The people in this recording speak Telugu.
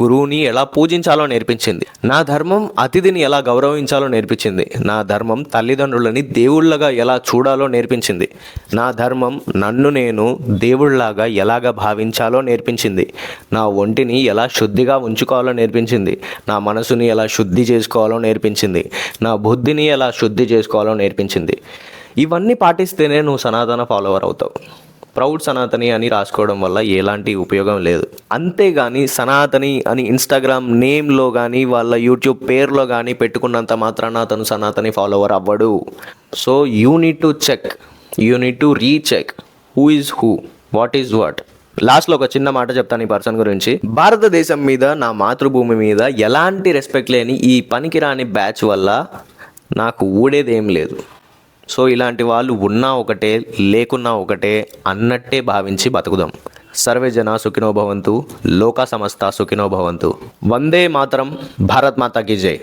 గురువుని ఎలా పూజించాలో నేర్పించింది. నా ధర్మం అతిథిని ఎలా గౌరవించాలో నేర్పించింది. నా ధర్మం తల్లిదండ్రులని దేవుళ్ళగా ఎలా చూడాలో నేర్పించింది. నా ధర్మం నన్ను నేను దేవుళ్లాగా ఎలాగ భావించాలో నేర్పించింది. నా ఒంటిని ఎలా శుద్ధిగా ఉంచుకోవాలో నేర్పించింది. నా మనసుని ఎలా శుద్ధి చేసుకోవాలో నేర్పించింది. నా బుద్ధిని ఎలా శుద్ధి చేసుకోవాలో నేర్పించింది. ఇవన్నీ పాటిస్తేనే నువ్వు సనాతన ఫాలోవర్ అవుతావు. ప్రౌడ్ సనాతని అని రాసుకోవడం వల్ల ఎలాంటి ఉపయోగం లేదు. అంతేగాని సనాతని అని ఇన్స్టాగ్రామ్ నేమ్లో కానీ వాళ్ళ యూట్యూబ్ పేరులో కానీ పెట్టుకున్నంత మాత్రాన అతను సనాతని ఫాలోవర్ అవ్వడు. So you need to check, you need to recheck who is who, what is what. లాస్ట్లో ఒక చిన్న మాట చెప్తాను ఈ పర్సన్ గురించి. భారతదేశం మీద, నా మాతృభూమి మీద ఎలాంటి రెస్పెక్ట్ లేని ఈ పనికిరాని బ్యాచ్ వల్ల నాకు ఊడేదేం లేదు. సో ఇలాంటి వాళ్ళు ఉన్నా ఒకటే, లేకున్నా ఒకటే అన్నట్టే భావించి బతుకుదాం. సర్వే జన సుఖినో భవంతు, లోకా సమస్త సుఖినో భవంతు. వందే మాతరం. భారత్ మాతా కీ జై.